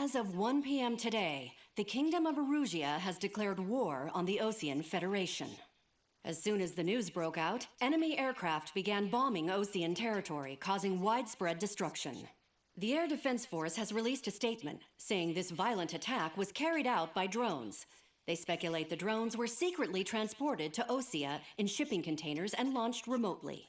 As of 1 p.m. today, the Kingdom of Erusia has declared war on the Osean Federation. As soon as the news broke out, enemy aircraft began bombing Osean territory, causing widespread destruction. The Air Defense Force has released a statement saying this violent attack was carried out by drones. They speculate the drones were secretly transported to Osea in shipping containers and launched remotely.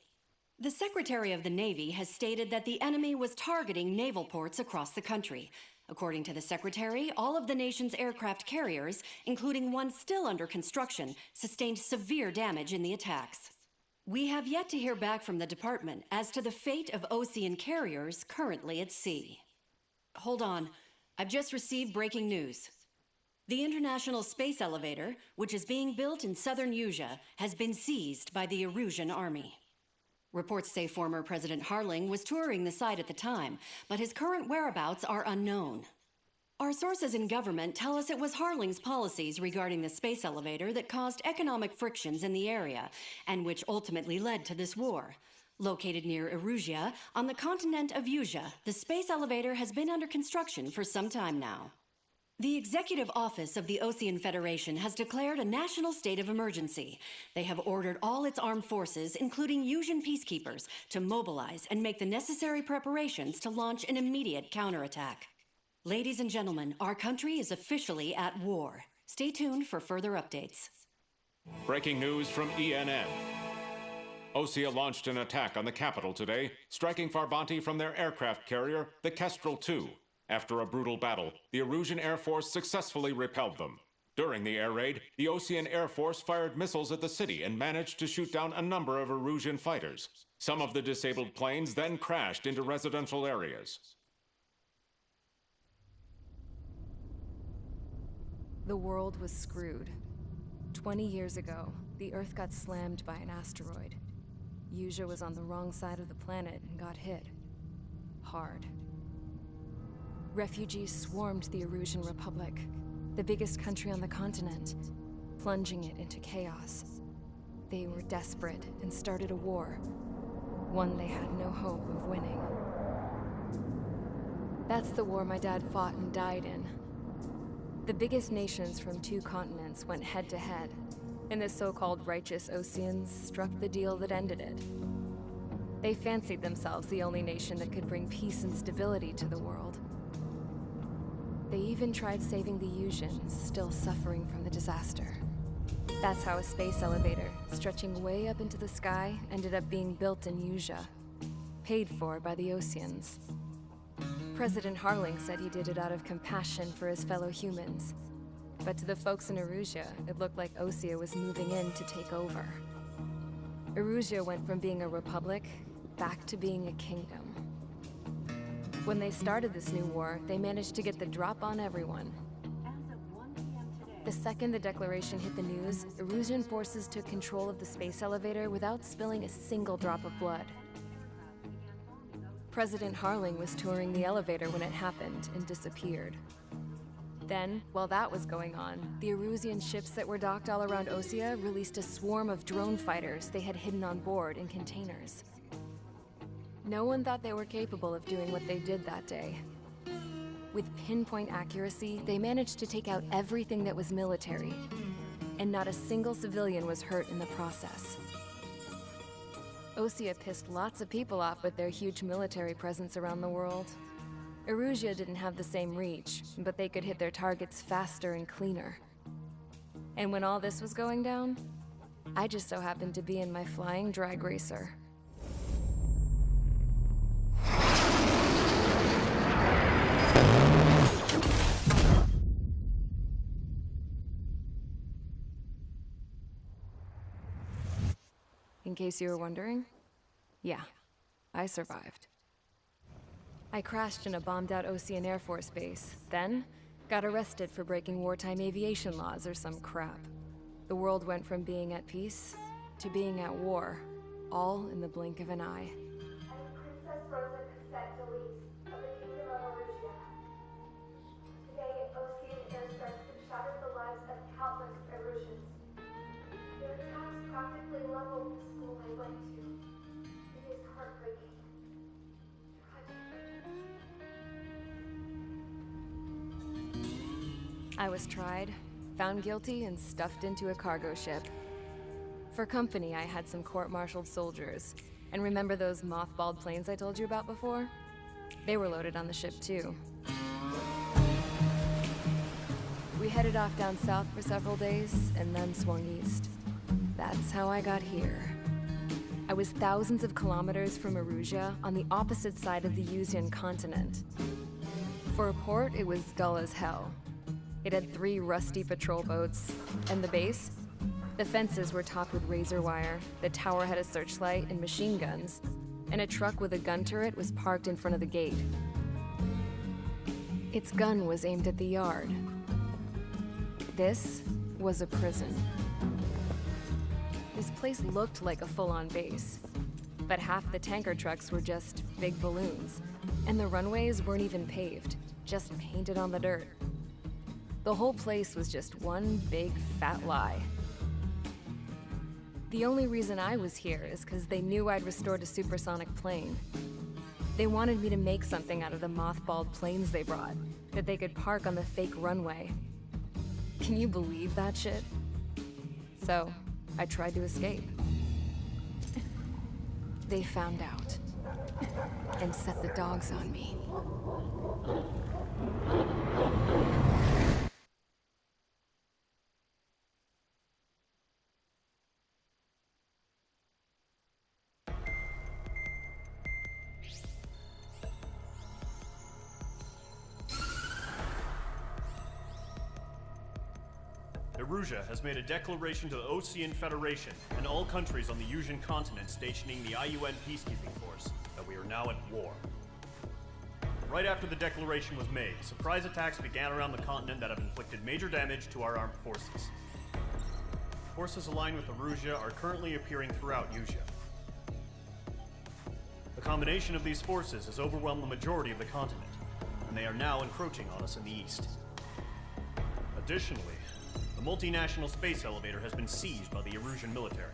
The Secretary of the Navy has stated that the enemy was targeting naval ports across the country. According to the Secretary, all of the nation's aircraft carriers, including one still under construction, sustained severe damage in the attacks. We have yet to hear back from the department as to the fate of Osean carriers currently at sea. Hold on, I've just received breaking news. The International Space Elevator, which is being built in southern Erusia, has been seized by the Erusian army. Reports say former President Harling was touring the site at the time, but his current whereabouts are unknown. Our sources in government tell us it was Harling's policies regarding the space elevator that caused economic frictions in the area, and which ultimately led to this war. Located near Erusia, on the continent of Erusia, the space elevator has been under construction for some time now. The Executive Office of the Osean Federation has declared a national state of emergency. They have ordered all its armed forces, including Erusian peacekeepers, to mobilize and make the necessary preparations to launch an immediate counterattack. Ladies and gentlemen, our country is officially at war. Stay tuned for further updates. Breaking news from ENN. Osea launched an attack on the capital today, striking Farbanti from their aircraft carrier, the Kestrel II. After a brutal battle, the Erusian Air Force successfully repelled them. During the air raid, the Osean Air Force fired missiles at the city and managed to shoot down a number of Erusian fighters. Some of the disabled planes then crashed into residential areas. The world was screwed. 20 years ago, the Earth got slammed by an asteroid. Erusia was on the wrong side of the planet and got hit. Hard. Refugees swarmed the Erusian Republic, the biggest country on the continent, plunging it into chaos. They were desperate and started a war, one they had no hope of winning. That's the war my dad fought and died in. The biggest nations from 2 continents went head-to-head, and the so-called righteous Oseans struck the deal that ended it. They fancied themselves the only nation that could bring peace and stability to the world. They even tried saving the Erusians, still suffering from the disaster. That's how a space elevator, stretching way up into the sky, ended up being built in Erusia, paid for by the Oseans. President Harling said he did it out of compassion for his fellow humans. But to the folks in Erusia, it looked like Osea was moving in to take over. Erusia went from being a republic back to being a kingdom. When they started this new war, they managed to get the drop on everyone. The second the declaration hit the news, Erusian forces took control of the space elevator without spilling a single drop of blood. President Harling was touring the elevator when it happened and disappeared. Then, while that was going on, the Erusian ships that were docked all around Osea released a swarm of drone fighters they had hidden on board in containers. No one thought they were capable of doing what they did that day. With pinpoint accuracy, they managed to take out everything that was military, and not a single civilian was hurt in the process. Osea pissed lots of people off with their huge military presence around the world. Erusia didn't have the same reach, but they could hit their targets faster and cleaner. And when all this was going down, I just so happened to be in my flying drag racer. In case you were wondering, yeah, I survived. I crashed in a bombed-out Osean Air Force base, then got arrested for breaking wartime aviation laws or some crap. The world went from being at peace to being at war, all in the blink of an eye. Princess Rosa Cassette Delete of the Kingdom of Erusia. Today, Osean airstrikes have shattered the lives of countless Erusians. Their attacks practically leveled the school I went to. It is heartbreaking. Tragic. I was tried, found guilty, and stuffed into a cargo ship. For company, I had some court-martialed soldiers. And remember those mothballed planes I told you about before? They were loaded on the ship too. We headed off down south for several days, and then swung east. That's how I got here. I was thousands of kilometers from Erusia, on the opposite side of the Yuzian continent. For a port, it was dull as hell. It had 3 rusty patrol boats, and the base? The fences were topped with razor wire, the tower had a searchlight and machine guns, and a truck with a gun turret was parked in front of the gate. Its gun was aimed at the yard. This was a prison. This place looked like a full-on base, but half the tanker trucks were just big balloons, and the runways weren't even paved, just painted on the dirt. The whole place was just one big fat lie. The only reason I was here is because they knew I'd restored a supersonic plane. They wanted me to make something out of the mothballed planes they brought, that they could park on the fake runway. Can you believe that shit? So, I tried to escape. They found out, and set the dogs on me. Erusia has made a declaration to the Ocean Federation and all countries on the Yuzian continent stationing the IUN peacekeeping force that we are now at war. Right after the declaration was made, surprise attacks began around the continent that have inflicted major damage to our armed forces. Forces aligned with Erusia are currently appearing throughout Yusia. The combination of these forces has overwhelmed the majority of the continent, and they are now encroaching on us in the east. Additionally, the multinational space elevator has been seized by the Erusian military.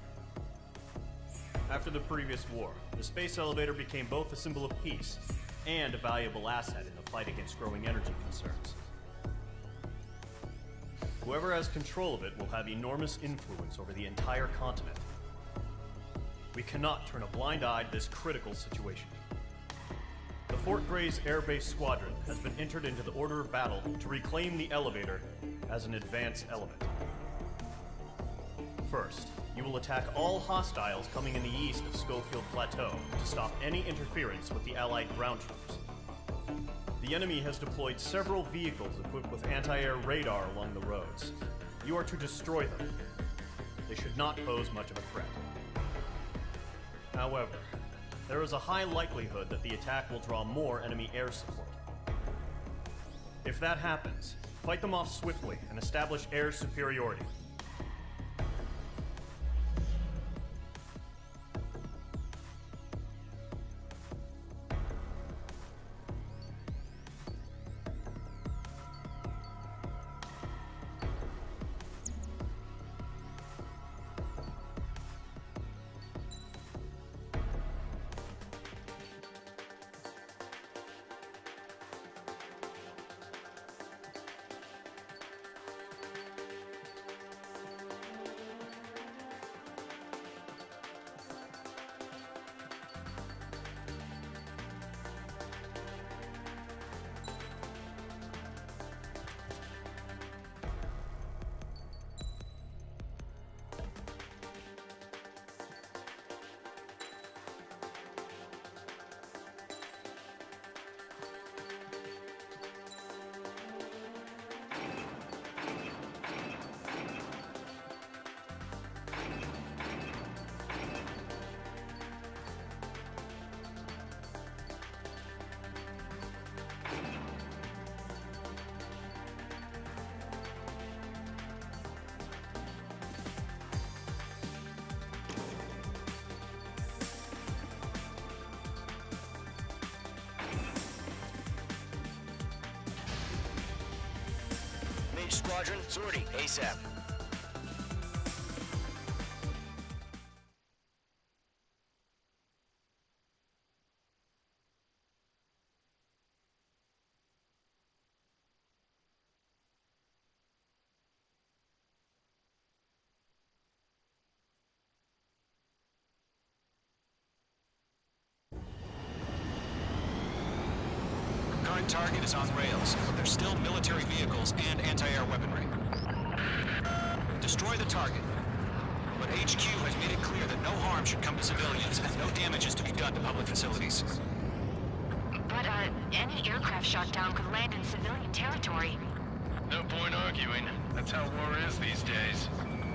After the previous war, the space elevator became both a symbol of peace and a valuable asset in the fight against growing energy concerns. Whoever has control of it will have enormous influence over the entire continent. We cannot turn a blind eye to this critical situation. The Fort Gray's Air Base Squadron has been entered into the order of battle to reclaim the elevator as an advance element. First, you will attack all hostiles coming in the east of Schofield Plateau to stop any interference with the Allied ground troops. The enemy has deployed several vehicles equipped with anti-air radar along the roads. You are to destroy them. They should not pose much of a threat. However, there is a high likelihood that the attack will draw more enemy air support. If that happens, fight them off swiftly and establish air superiority. Mage Squadron, sortie, ASAP. current target is on rails, but there's still military vehicles and anti-air weaponry. Destroy the target. But HQ has made it clear that no harm should come to civilians and no damage is to be done to public facilities. But, any aircraft shot down could land in civilian territory. No point arguing. That's how war is these days.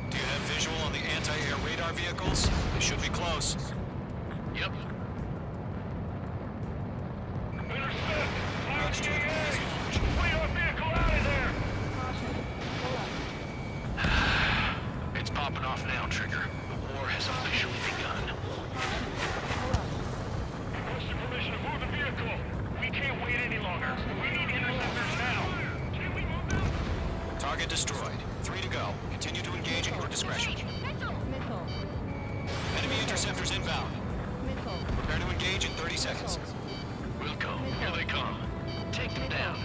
Do you have visual on the anti-air radar vehicles? They should be close. Yep. It's popping off now, Trigger. The war has officially begun. Requesting permission to move the vehicle. We can't wait any longer. We need interceptors now. Can we move them? Target destroyed. 3 to go. Continue to engage at your discretion. Enemy interceptors inbound. Prepare to engage in 30 seconds. Wilco, here they come. Take them down.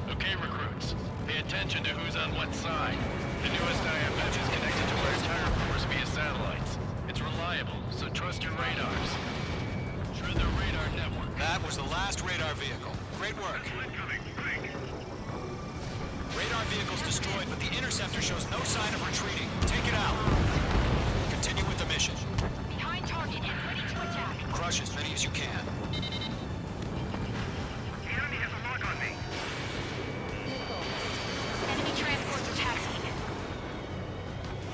Okay, recruits. Pay attention to who's on what side. The newest IFF is connected to our entire force via satellites. It's reliable, so trust your radars. Through the radar network. That was the last radar vehicle. Great work. Radar vehicle's destroyed, but the interceptor shows no sign of retreating. Take it out. Continue with the mission. Behind target and ready to attack. Crush as many as you can. The enemy has a lock on me. Enemy transports are taxiing.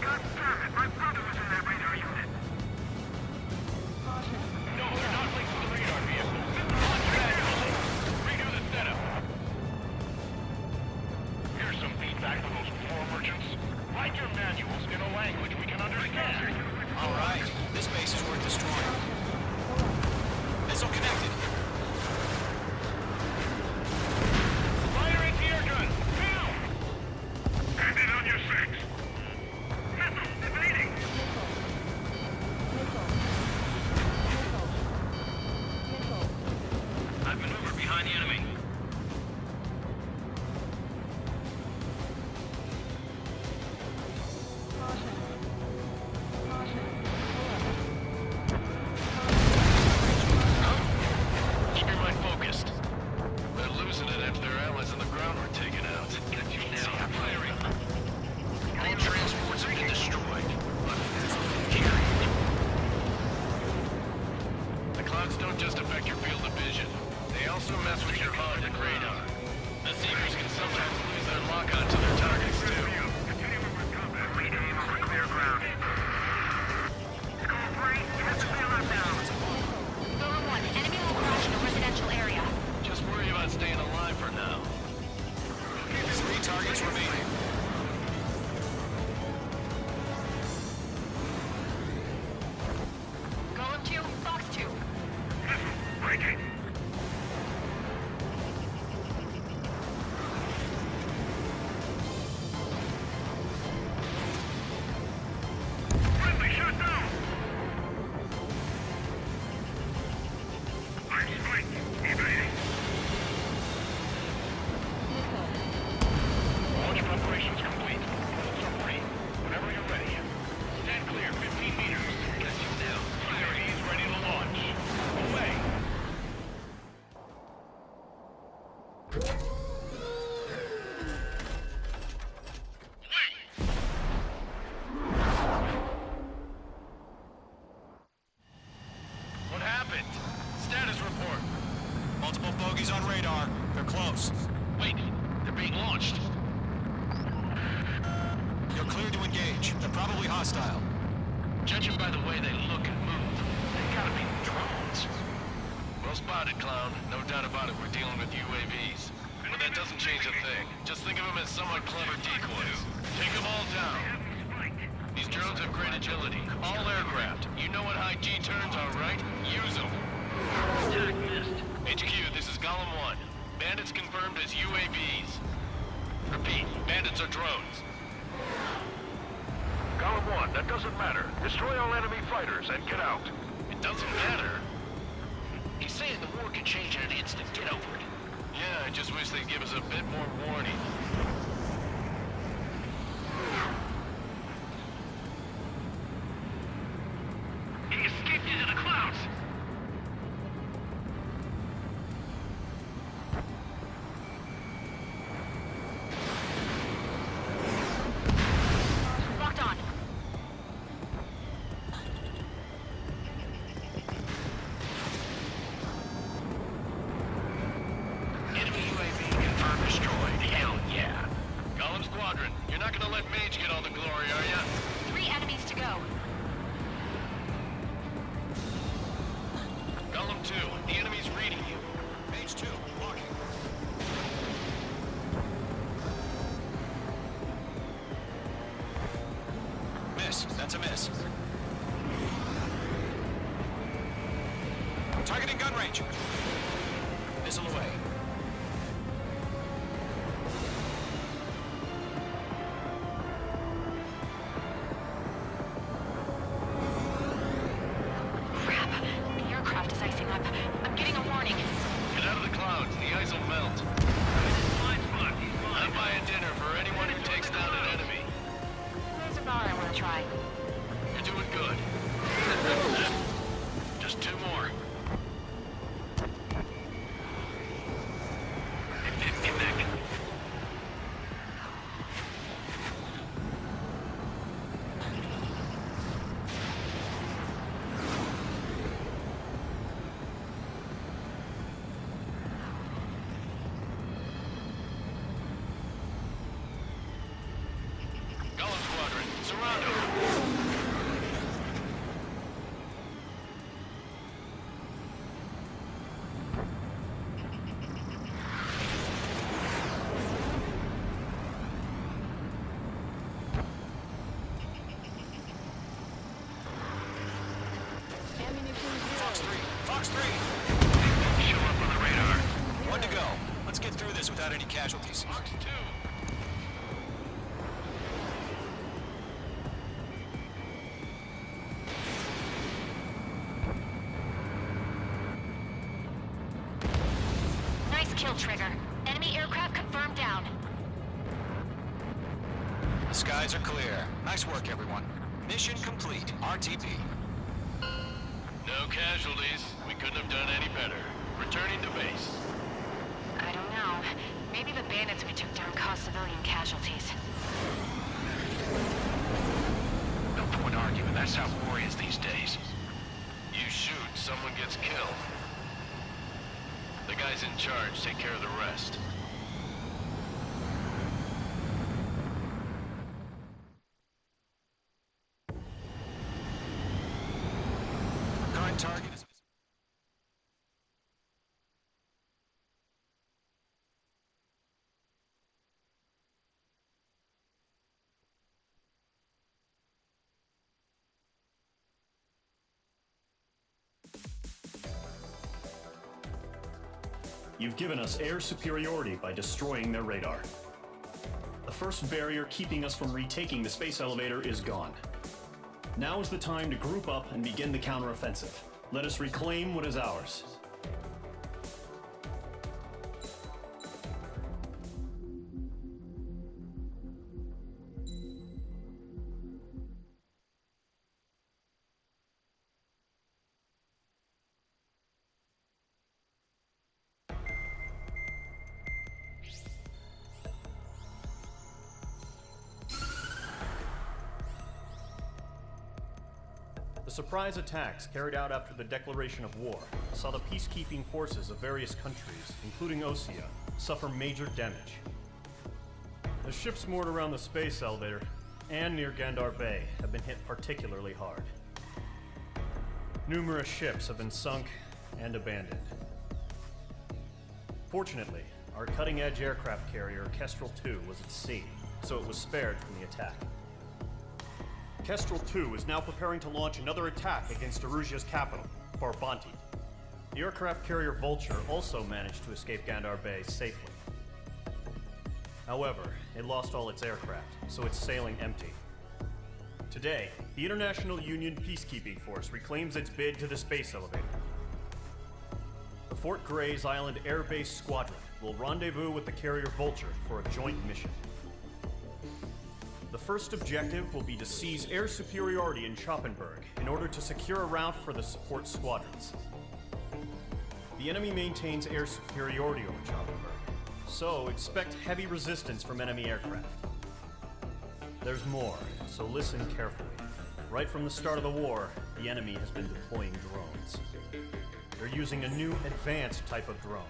God damn it, my brother was in that radar unit. No, they're not linked to the radar vehicle. Launch manually. Redo the setup. Here's some feedback for those war merchants. Write your manuals in a language we can understand. All right. This base is worth destroying. Missile connected. Fire anti-air gun. Now! Hand it on your six. Missile evading. I've maneuvered behind the enemy. Keep your mind focused. They're losing it after their allies on the ground were taken out. Now, firing. All transports have been destroyed. The clouds don't just affect your field of vision. They also mess with your cosmic radar. The Seekers can sometimes lose their lock-on to their targets, too. Continuing with combat. Reaim over clear ground. Score 3, you have to clear up now. Zone 1, enemy will crash in a residential area. Just worry about staying alive for now. 3 targets remaining. Golem 2, Fox 2. Breaking. Friendly shot down! I'm strike. Evading. Launch preparations complete. Submarine, whenever you're ready. Stand clear, 15 meters. Got you now. Fire ease ready to launch. Away. What happened? Status report. Multiple bogeys on radar. They're close. Wait, they're being launched. You're cleared to engage. They're probably hostile. Judging by the way they look and move, they gotta be drones. Well spotted, clown. No doubt about it, we're dealing with UAVs. But that doesn't change a thing. Just think of them as somewhat clever decoys. Take them all down. These drones have great agility. All aircraft. You know what high G turns are, right? Use them. Attack missed. HQ, this is Golem 1. Bandits confirmed as UAVs. Repeat, bandits are drones. Golem 1, that doesn't matter. Destroy all enemy fighters and get out. It doesn't matter? He's saying the war could change in an instant. Get over it. Yeah, I just wish they'd give us a bit more warning. He escaped into the clouds! 2. The enemy's reading you. Page 2, walking. Miss. That's a miss. Targeting gun range. Missile away. Crap. The aircraft is icing up. I'm getting a warning. Get out of the clouds. The ice will melt. I'm buying dinner for anyone who takes down an enemy. There's a bar I want to try. You're doing good. Just 2 more. Get back. Golem Squadron, surround them. Fox 3, Fox 3. Show up on the radar. 1 to go. Let's get through this without any casualties. Fox 2. Nice kill, Trigger. Enemy aircraft confirmed down. The skies are clear. Nice work, everyone. Mission complete. RTP. No casualties. We couldn't have done any better. Returning to base. I don't know. Maybe the bandits we took down caused civilian casualties. No point arguing. That's how war is these days. You shoot, someone gets killed. The guys in charge take care of the rest. Current target is... You've given us air superiority by destroying their radar. The first barrier keeping us from retaking the space elevator is gone. Now is the time to group up and begin the counteroffensive. Let us reclaim what is ours. The surprise attacks carried out after the declaration of war saw the peacekeeping forces of various countries, including Osea, suffer major damage. The ships moored around the space elevator and near Gandar Bay have been hit particularly hard. Numerous ships have been sunk and abandoned. Fortunately, our cutting-edge aircraft carrier Kestrel 2 was at sea, so it was spared from the attack. Kestrel 2 is now preparing to launch another attack against Erusia's capital, Farbanti. The aircraft carrier Vulture also managed to escape Gandar Bay safely. However, it lost all its aircraft, so it's sailing empty. Today, the International Union Peacekeeping Force reclaims its bid to the space elevator. The Fort Gray's Island Air Base Squadron will rendezvous with the carrier Vulture for a joint mission. The first objective will be to seize air superiority in Schoppenberg in order to secure a route for the support squadrons. The enemy maintains air superiority over Schoppenberg, so expect heavy resistance from enemy aircraft. There's more, so listen carefully. Right from the start of the war, the enemy has been deploying drones. They're using a new advanced type of drone.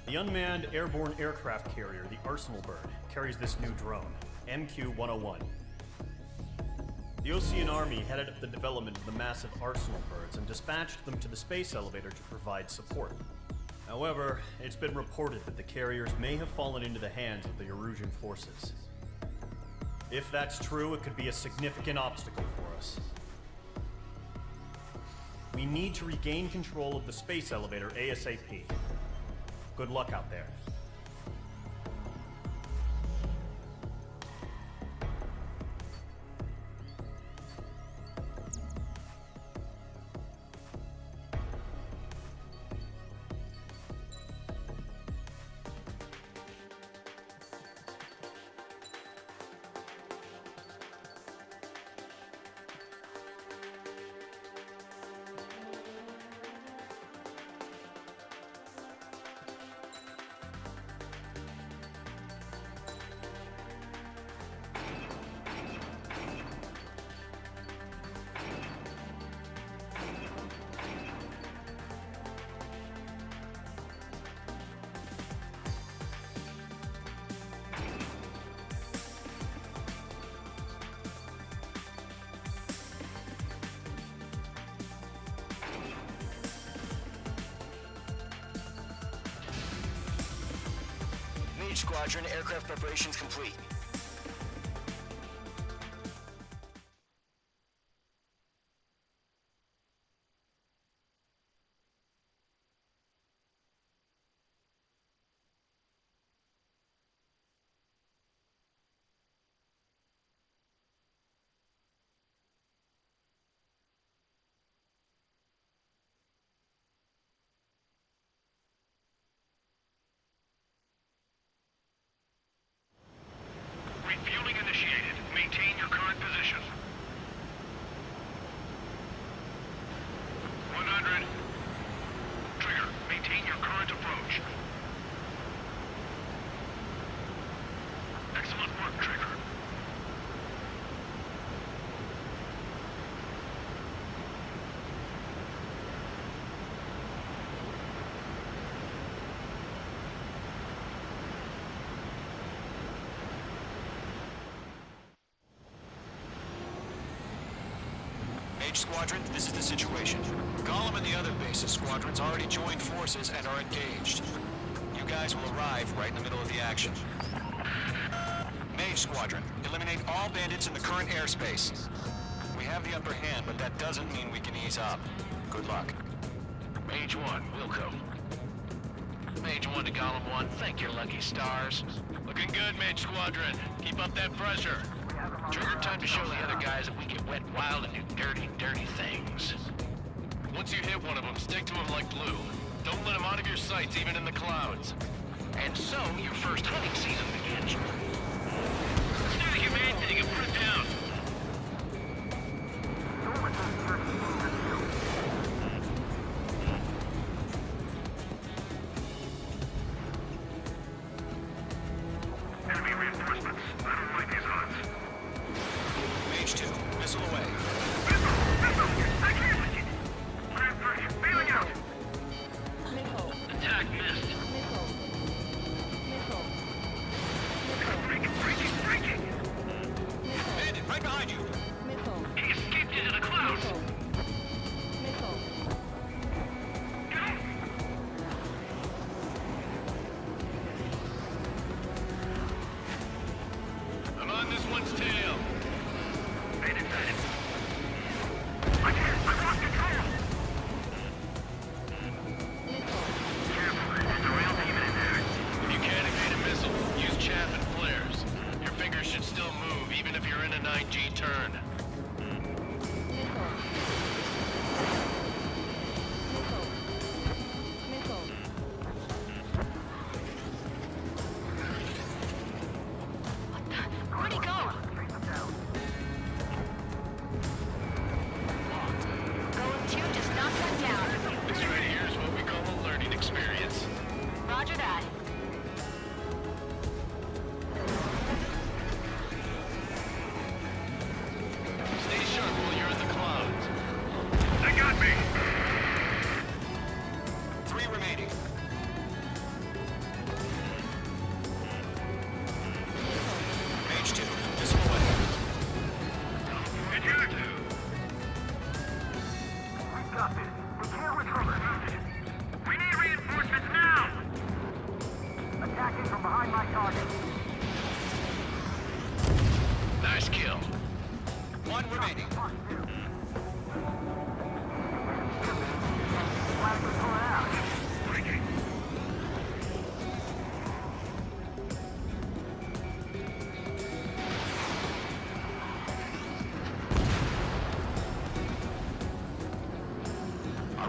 The unmanned airborne aircraft carrier, the Arsenal Bird, carries this new drone, MQ-101. The Osean Army headed up the development of the massive arsenal birds and dispatched them to the space elevator to provide support. However, it's been reported that the carriers may have fallen into the hands of the Erusian forces. If that's true, it could be a significant obstacle for us. We need to regain control of the space elevator ASAP. Good luck out there. Mage Squadron, aircraft preparations complete. Refueling initiated. Maintain your current position. 100. Trigger, maintain your current approach. Excellent work, Trigger. Mage Squadron, this is the situation. Gollum and the other bases squadrons already joined forces and are engaged. You guys will arrive right in the middle of the action. Mage Squadron, eliminate all bandits in the current airspace. We have the upper hand, but that doesn't mean we can ease up. Good luck. Mage 1, Wilco. Mage 1 to Gollum 1, thank your lucky stars. Looking good, Mage Squadron. Keep up that pressure. Trigger, time to show the other guys that we get wet wild and do dirty, dirty things. Once you hit one of them, stick to him like glue. Don't let him out of your sights, even in the clouds. And so, your first hunting season begins. Do the humane thing and put it down. Enemy reinforcements. I don't like these odds. Mage 2, missile away. I can't make it! Grand pressure, bailing out! Attack missed. Breaking! Bandit, right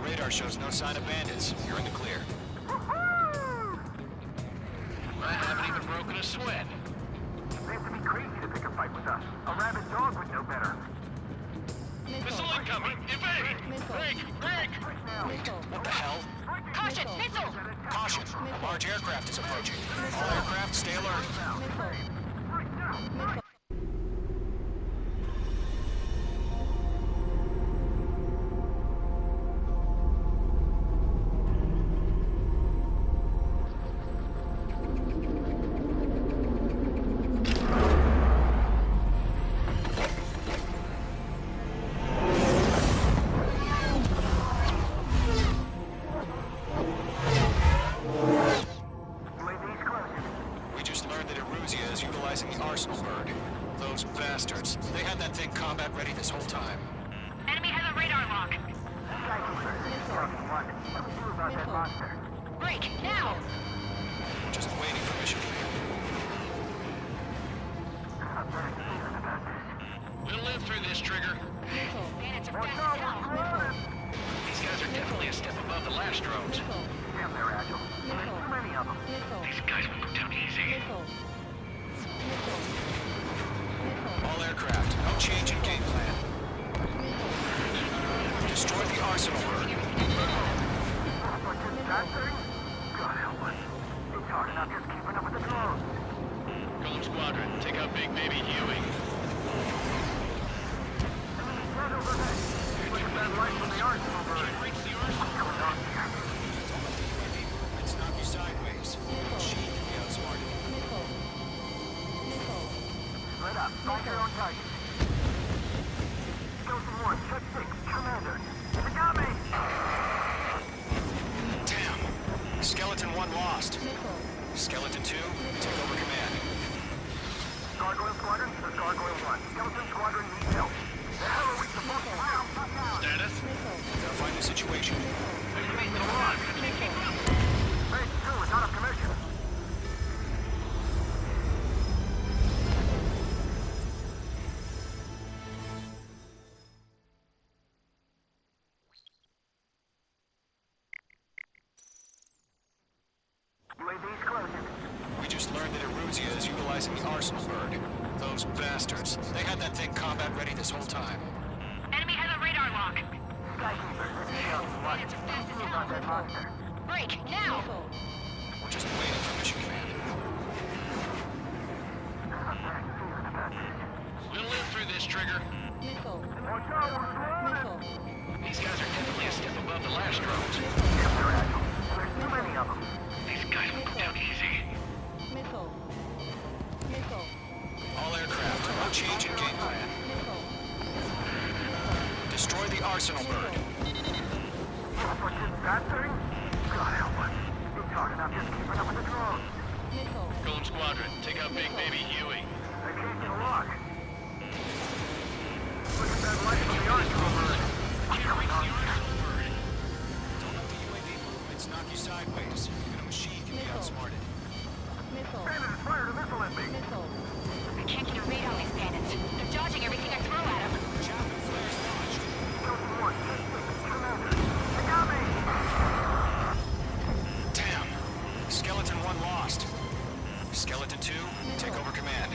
radar shows no sign of bandits. You're in the clear. I haven't even broken a sweat. They have to be crazy to pick a fight with us. A rabid dog would know better. Missile incoming! Evade! Break! Break! What the hell? Caution! Missile! Caution! A large aircraft is approaching. All aircraft, stay alert. We just learned that Eruzia is utilizing the Arsenal bird. Those bastards. They had that thing combat ready this whole time. Enemy has a radar lock. What do we do about that monster? Break! Now! We're just waiting for mission command. We'll live through this, Trigger. Bandits are fast as hell. These guys are definitely a step above the last drones. Damn, they're agile. There's too many of them. These guys will go down easy. All aircraft, no change in game plan. Destroy the Arsenal bird. That thing? God help us. It's hard enough just keeping up with the drones. Golem Squadron, take out Big Baby Huey. Right overhead. Look at that light from the Arsenal bird. Reach the Arsenal. What's going on here? Let's knock you sideways. She can be outsmarted. Split up. Find your own target. Skeleton 1, check 6. Commander. They got me! Damn. Skeleton 1 lost. Skeleton 2, take over command. Gargoyle Squadron, this is Gargoyle 1. Skeleton Squadron needs help. The hell are we supposed to do? Status? Gotta find the situation. Phase 2 is out of commission. UAV's closing. We just learned that Eruzia is utilizing the Arsenal bird. Those bastards. They had that thing combat ready this whole time. Enemy has a radar lock. Skykeeper, this is Shelton 1. Bandits are fast as What about that hell. monster? Break! Now! We're just waiting for mission command. I'm bad feeling about this. We'll live through this, Trigger. Watch out, we're surrounded! These guys are definitely a step above the last drones. Damn, they're agile. There's too many of them. These guys will go down easy. All aircraft, no change in game plan. Destroy the Arsenal bird. What's in that thing? God help us. It's hard enough just keeping up with the drones. Golem Squadron, take out Big Baby Huey. They can't get a lock. Look at that light from the Arsenal bird. What's going on here? Don't let the UAV movements knock you sideways. Even a machine can be outsmarted. Bandit has fired a missile at me. I can't get a read on these bandits. They're dodging everything I throw at them. Chaplain flares launched. Skeleton 1, check 6. Commander. They got me! Damn. Skeleton 1 lost. Skeleton 2, take over command.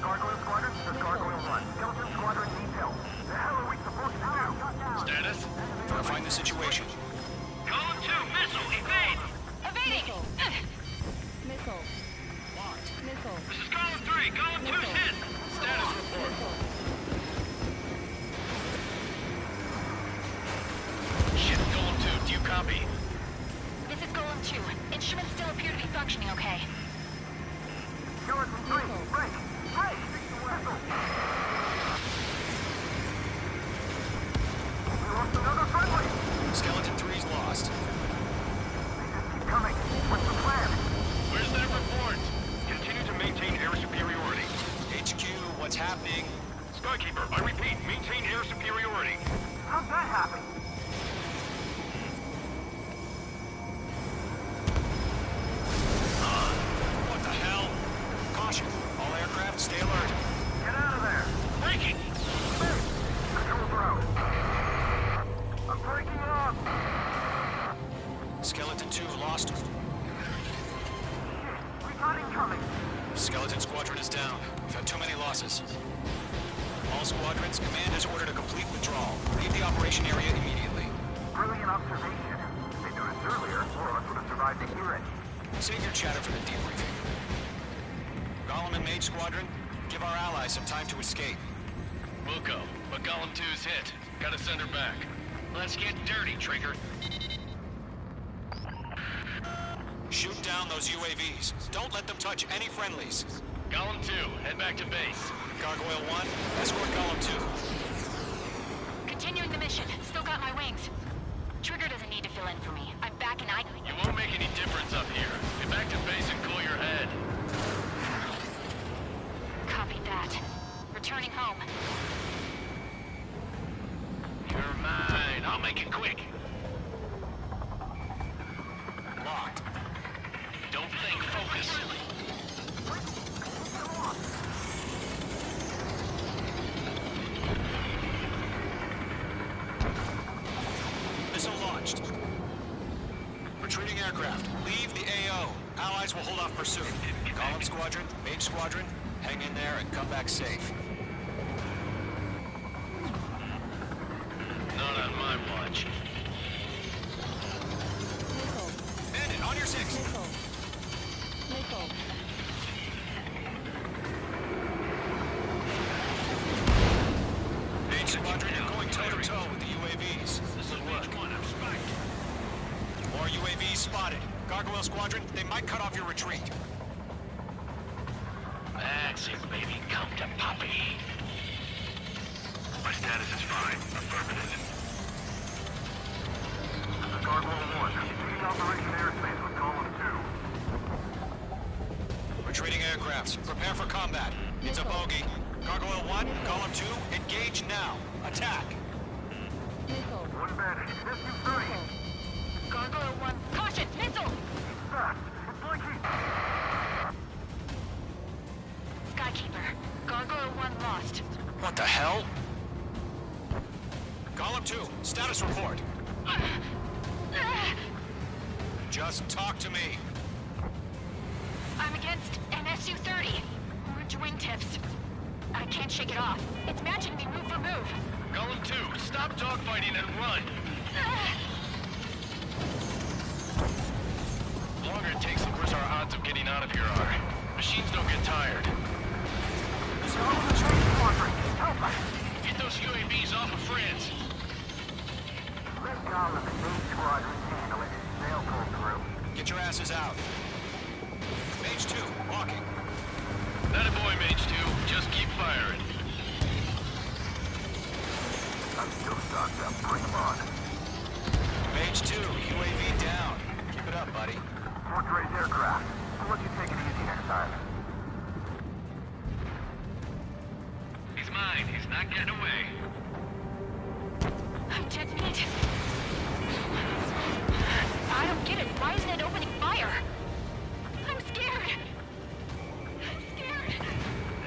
Gargoyle Squadron, this is Gargoyle 1. Skeleton Squadron needs help. The hell are we supposed to do? Status? Gotta find the situation. Golem 2, missile, evade! Evading! Locked. This is Golem 3, Golem 2's hit! Status report. Shit, Golem 2, do you copy? This is Golem 2. Instruments still appear to be functioning okay. Skeleton 3, break! Break! Missile! We lost another friendly! Skeleton 3's lost. They just keep coming. What's the plan? Where's that report? Continue to maintain air superiority. HQ, what's happening? Skykeeper, I repeat, maintain air superiority. How'd that happen? What the hell? Caution. All aircraft, stay alert. Get out of there! Breaking! Controls are out. I'm breaking Skeleton 2 lost. Recon incoming. Skeleton Squadron is down. We've had too many losses. All squadrons, command has ordered a complete withdrawal. Leave the operation area immediately. Brilliant observation. If they do this earlier, more of us would have survived to hear it. Save your chatter for the debriefing. Golem and Mage Squadron, give our allies some time to escape. We'll go, but Golem 2's hit. Gotta send her back. Let's get dirty, Trigger. Shoot down those UAVs. Don't let them touch any friendlies. Golem 2, head back to base. Gargoyle 1, escort Golem 2. Continuing the mission. Still got my wings. Trigger doesn't need to fill in for me. I'm back and You won't make any difference up here. Get back to base and cool your head. Copy that. Returning home. You're mine. I'll make it quick. Locked. Don't think, focus. Missile launched. Retreating aircraft. Leave the AO. Allies will hold off pursuit. Golem Squadron, Mage Squadron, hang in there and come back safe. Not on my watch. Bandit, on your 6. Mage Squadron, you're going toe-to-toe with the UAVs. This is Mage 1, I'm spiked. More UAVs spotted. Gargoyle Squadron, they might cut off your retreat. That's it, baby. Come to Poppy. My status is fine. Affirmative. This is Gargoyle 1. Taking Operation Airspace with Column 2. Retreating aircrafts, prepare for combat. It's a bogey. Gargoyle 1, Golem 2, engage now. Attack. One bandit. SU-30. Gargoyle 1. Caution! Missile! Fast. It's blinking. Skykeeper. Gargoyle 1 lost. What the hell? Golem 2, status report. Just talk to me. I'm against an SU-30. Orange wingtips. I can't shake it off. It's matching me move for move. Golem 2, stop dogfighting and run. The longer it takes, the worse our odds of getting out of here are. Machines don't get tired. Golem and Mage Squadron. Help us. Get those UAVs off of friends. Let Golem and Mage Squadron handle it. They'll pull through. Get your asses out. Mage 2, walking. That a boy, Mage 2. Just keep firing. I'm still stocked up. Bring them on. Mage 2, UAV down. Keep it up, buddy. Fort Gray's aircraft. I'll let you take it easy next time. He's mine. He's not getting away. I'm dead meat. I don't get it. Why isn't it opening fire? I'm scared. I'm scared.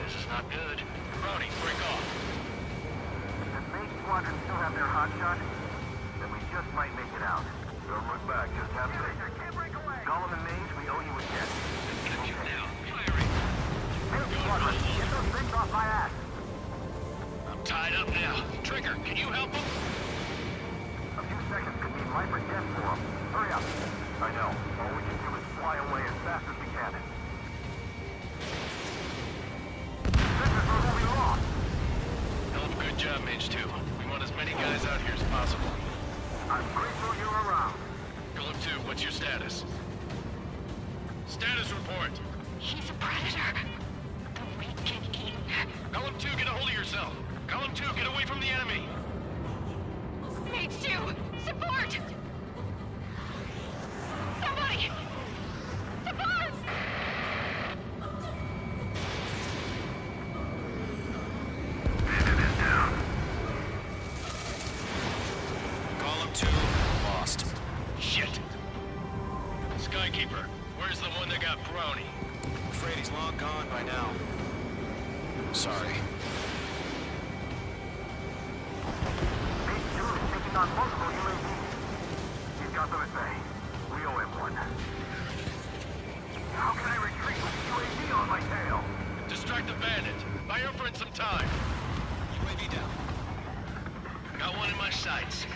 This is not good. Brownie, break off. Does Mage Squadron still have their hotshot? Then we just might make it out. Don't look back, just have faith. Golem and Mage, we owe you a debt. Got you now. Firing. Mage Squadron, get those things off my ass. I'm tied up now. Trigger, can you help him? A few seconds could mean life or death for them. Hurry up. I know. All we can do is fly away as fast as we can. This is where we lost. Hell of a good job, Mage 2. We want as many guys out here as possible. I'm grateful you're around. Golem 2, what's your status? Status report. He's a predator. The weak can eat. Golem 2, get a hold of yourself. Golem 2, get away from the enemy. Mage 2, support! Somebody! Support! Bandit is down. Golem 2, lost. Shit. Skykeeper, where's the one that got Brownie? I'm afraid he's long gone by now. Sorry. Mage 2 is taking on multiple UAVs. He's got them at bay. We We owe him one. How can I retreat with the UAV on my tail? Distract the bandit. Buy your friend some time. UAV down. Got one in my sights.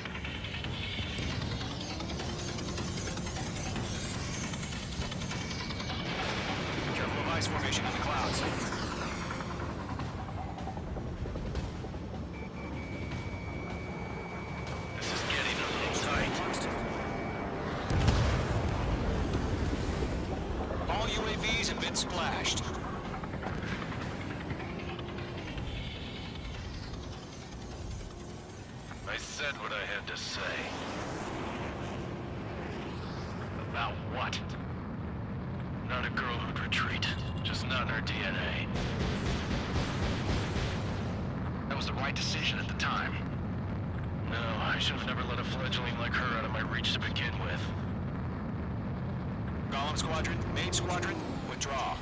Careful of ice formation in the clouds. This is getting a little tight. All UAVs have been splashed. I said what I had to say. About what? Not a girl who'd retreat. Just not in her DNA. That was the right decision at the time. No, I should have never let a fledgling like her out of my reach to begin with. Golem Squadron, Main Squadron, withdraw.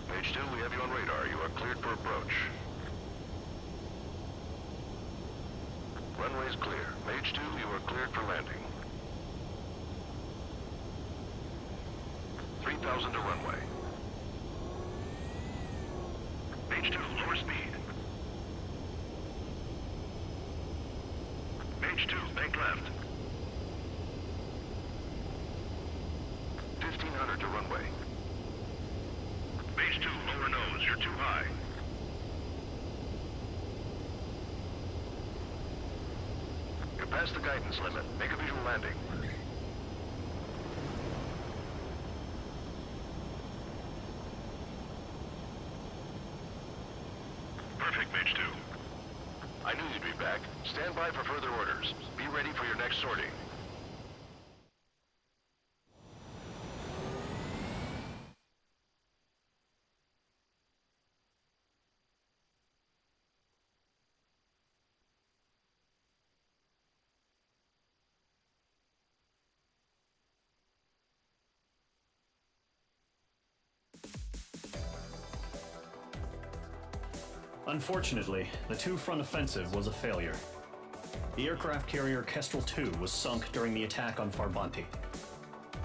Page 2, we have you on radar. You are cleared for approach. Runway's clear. Page 2, you are cleared for landing. 3,000 to runway. Page 2, lower speed. Page 2, bank left. 1,500 to runway. Base 2, lower nose. You're too high. You're past the guidance limit. Make a visual landing. Perfect, Mage 2. I knew you'd be back. Stand by for further orders. Be ready for your next sortie. Unfortunately, the two-front offensive was a failure. The aircraft carrier Kestrel II was sunk during the attack on Farbanti.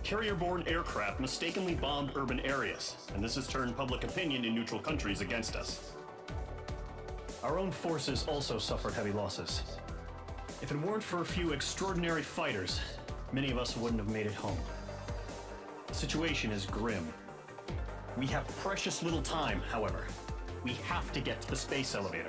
Carrier-borne aircraft mistakenly bombed urban areas, and this has turned public opinion in neutral countries against us. Our own forces also suffered heavy losses. If it weren't for a few extraordinary fighters, many of us wouldn't have made it home. The situation is grim. We have precious little time, however. We have to get to the space elevator.